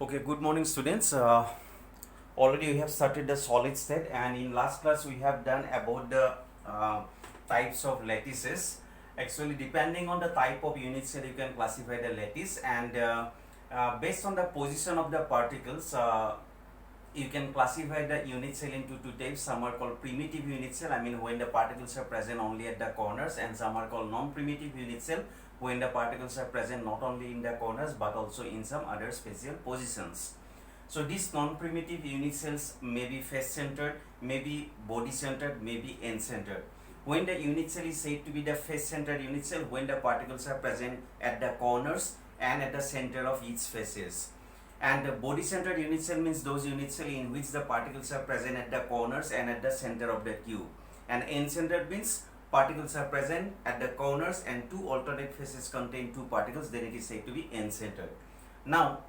Okay, good morning students. Already we have started the solid state, and in last class we have done about the types of lattices. Actually, depending on the type of unit cell, you can classify the lattice, and based on the position of the particles, you can classify the unit cell into two types. Some are called primitive unit cell, I mean when the particles are present only at the corners, and some are called non-primitive unit cell when the particles are present not only in the corners but also in some other special positions. So these non-primitive unit cells may be face-centered, may be body-centered, may be end-centered. When the unit cell is said to be the face-centered unit cell, when the particles are present at the corners and at the center of each faces. And the body-centered unit cell means those unit cells in which the particles are present at the corners and at the center of the cube. And end-centered means particles are present at the corners and two alternate faces contain two particles, then it is said to be end-centered. Now,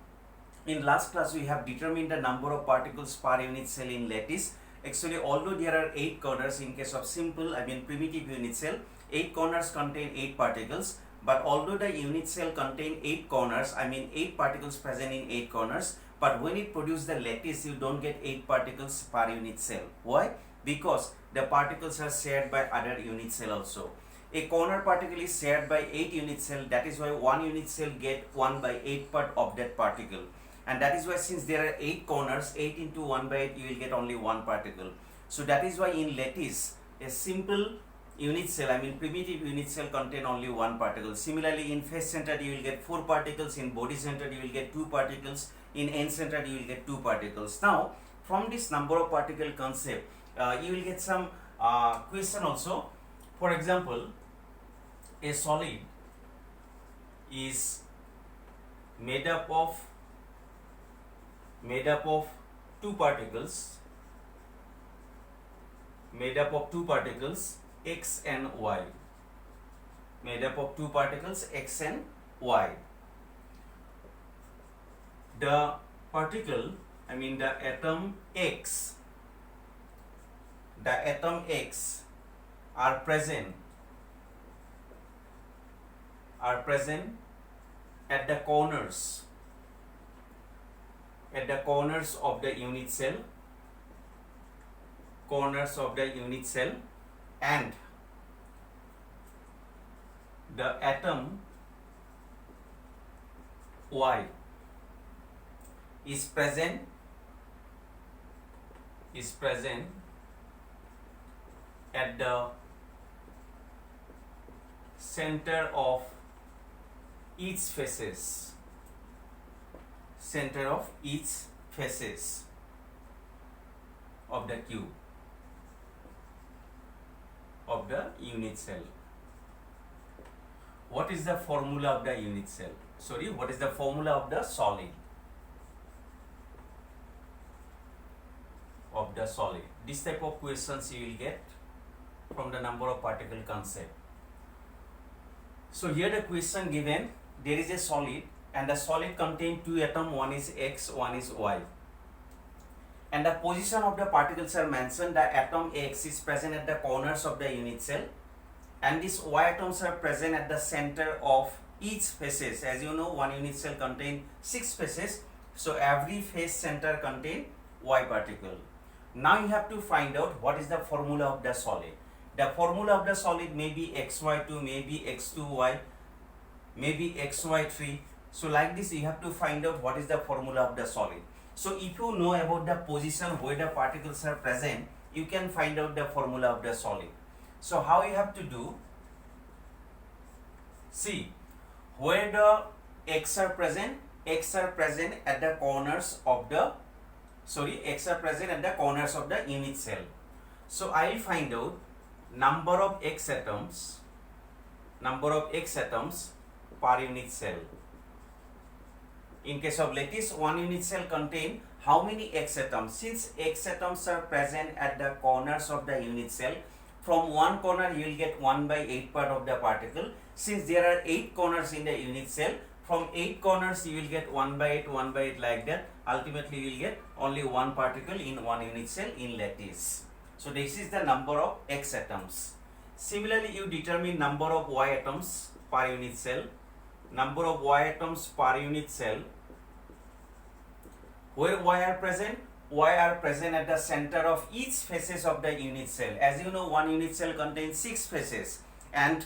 in last class we have determined the number of particles per unit cell in lattice. Actually, although there are 8 corners in case of simple, I mean primitive unit cell, 8 corners contain 8 particles. But although the unit cell contain 8 corners, I mean 8 particles present in 8 corners, but when it produces the lattice, you don't get 8 particles per unit cell. Why? Because the particles are shared by other unit cell also. A corner particle is shared by 8 unit cell, that is why one unit cell get 1 by 8 part of that particle. And that is why since there are 8 corners, 8 into 1 by 8, you will get only 1 particle. So that is why in lattice, a simple unit cell, I mean primitive unit cell contain only 1 particle. Similarly, in face centered you will get 4 particles, in body centered you will get 2 particles, in end centered you will get 2 particles. Now, from this number of particle concept, you will get some question also. For example, a solid is made up of 2 particles, x and y, x and y. The particle, I mean the atom x are present at the corners of the unit cell, and the atom y is present at the center of each faces of the cube of the unit cell. What is the formula of the unit cell? What is the formula of the solid? This type of questions you will get from the number of particle concept. So here the question given, there is a solid and the solid contains 2 atoms, one is x, one is y. And the position of the particles are mentioned. The atom x is present at the corners of the unit cell, and these y atoms are present at the center of each faces. As you know, one unit cell contains 6 faces, so every face center contains y particle. Now you have to find out what is the formula of the solid. The formula of the solid may be xy2, may be x2y, may be xy3. So like this you have to find out what is the formula of the solid. So if you know about the position where the particles are present, you can find out the formula of the solid. So how you have to do? See, where the x are present at the corners of the unit cell. So I will find out number of x atoms per unit cell. In case of lattice, one unit cell contain how many x atoms? Since x atoms are present at the corners of the unit cell, from one corner you will get 1 by 8 part of the particle. Since there are 8 corners in the unit cell, from 8 corners you will get 1 by 8 like that. Ultimately you will get only 1 particle in one unit cell in lattice. So this is the number of x atoms. Similarly, you determine number of y atoms per unit cell. Number of y atoms per unit cell Where Y are present? Y are present at the center of each faces of the unit cell. As you know, one unit cell contains 6 faces, and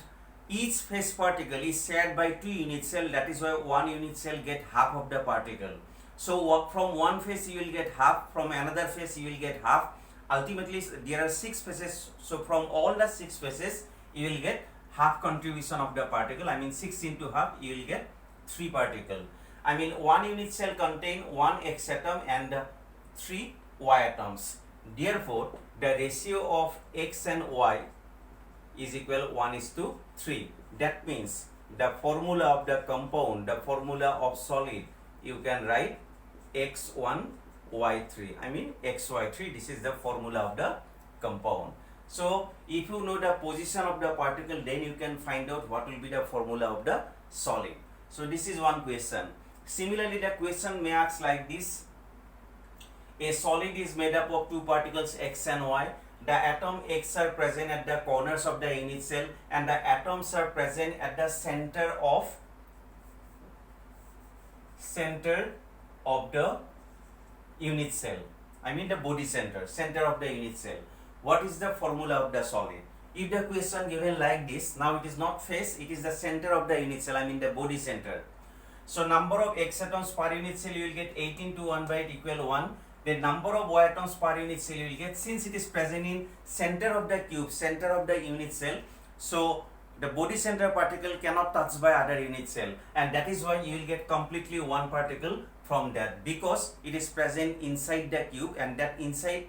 each phase particle is shared by 2 unit cell. That is why one unit cell get half of the particle. So from one phase you will get half, from another phase you will get half. Ultimately there are 6 phases, so from all the 6 phases you will get half contribution of the particle. I mean 6 into half, you will get 3 particle. I mean one unit cell contain 1 X atom and 3 Y atoms. Therefore the ratio of X and Y is equal 1:3. That means the formula of the compound, the formula of solid, you can write X1 Y3. I mean XY3. This is the formula of the compound. So if you know the position of the particle, then you can find out what will be the formula of the solid. So this is one question. Similarly, the question may ask like this: a solid is made up of 2 particles X and Y. The atom X are present at the corners of the unit cell, and the atoms are present at the center of the unit cell. I mean the body center of the unit cell. What is the formula of the solid? If the question given like this, now it is not face, it is the center of the unit cell, I mean the body center. So number of X atoms per unit cell, you will get 18 to 1 by 8 equal 1. The number of Y atoms per unit cell you will get, since it is present in center of the cube, center of the unit cell, so the body center particle cannot touch by other unit cell, and that is why you will get completely 1 particle from that, because it is present inside the cube, and that inside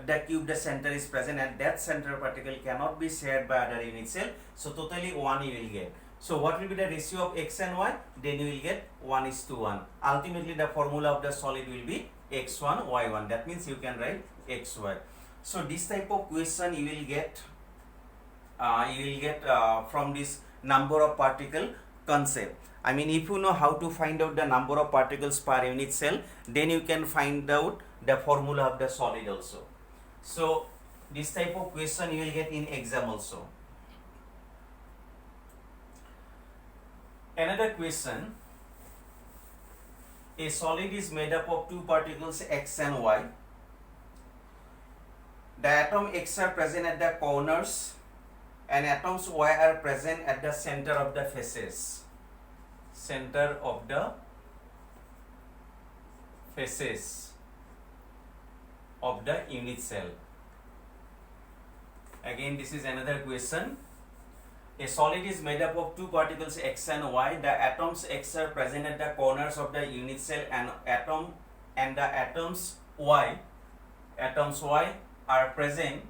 the cube the center is present, and that center particle cannot be shared by other unit cell, so totally 1 you will get. So what will be the ratio of X and Y? Then you will get 1:1. Ultimately the formula of the solid will be X1 Y1. That means you can write XY. So this type of question you will get from this number of particle concept. I mean, if you know how to find out the number of particles per unit cell, then you can find out the formula of the solid also. So this type of question you will get in exam also. Another question: a solid is made up of 2 particles X and Y. The atom X are present at the corners, and atoms Y are present at the center of the faces. Center of the faces of the unit cell. Again, this is another question. A solid is made up of 2 particles X and Y. The atoms X are present at the corners of the unit cell, and the atoms Y are present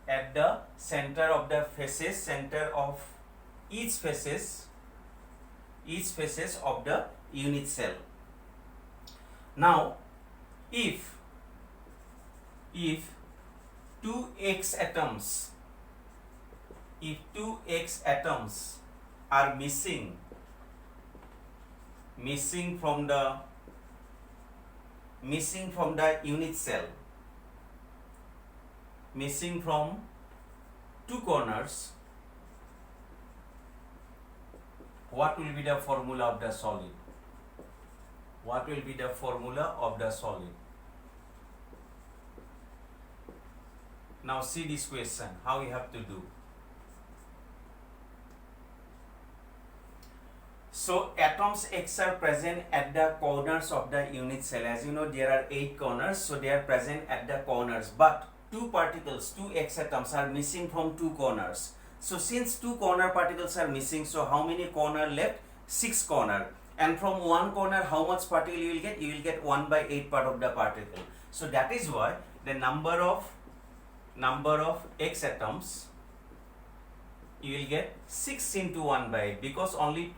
at the center of the faces, center of each faces of the unit cell. Now, if 2 X atoms are missing from the unit cell, missing from 2 corners, what will be the formula of the solid? What will be the formula of the solid? Now see this question, how you have to do. So atoms X are present at the corners of the unit cell. As you know, there are 8 corners, so they are present at the corners. But 2 X atoms are missing from 2 corners. So since 2 corner particles are missing, so how many corner left? 6 corner. And from 1 corner, how much particle you will get? You will get 1 by 8 part of the particle. So that is why the number of X atoms, you will get 6 into 1 by 8, because already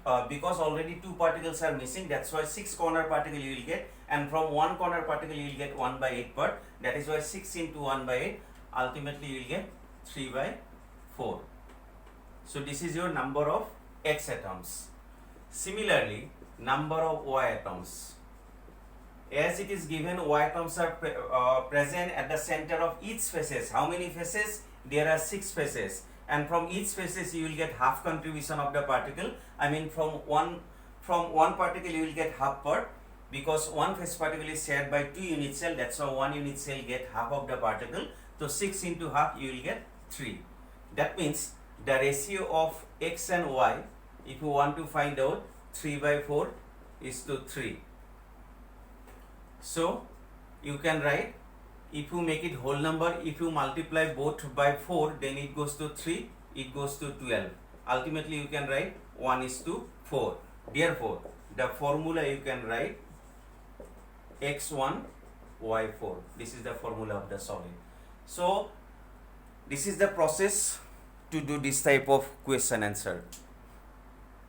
2 particles are missing. That's why 6 corner particle you will get, and from 1 corner particle you will get 1 by 8 part. That is why 6 into 1 by 8, ultimately you will get 3 by 4. So this is your number of X atoms. Similarly, number of Y atoms. As it is given, Y atoms are present at the center of each faces. How many faces? There are 6 faces, and from each faces you will get half contribution of the particle. I mean from one particle you will get half part. because one phase particle is shared by 2 unit cell, that's why one unit cell get half of the particle. So 6 into half you will get 3. That means the ratio of x and y, if you want to find out, 3 by 4 is to 3. So you can write, if you make it whole number, if you multiply both by 4, then it goes to 3, it goes to 12. Ultimately you can write 1 is to 4. Therefore the formula you can write x1 y4. This is the formula of the solid. So this is the process to do this type of question answer.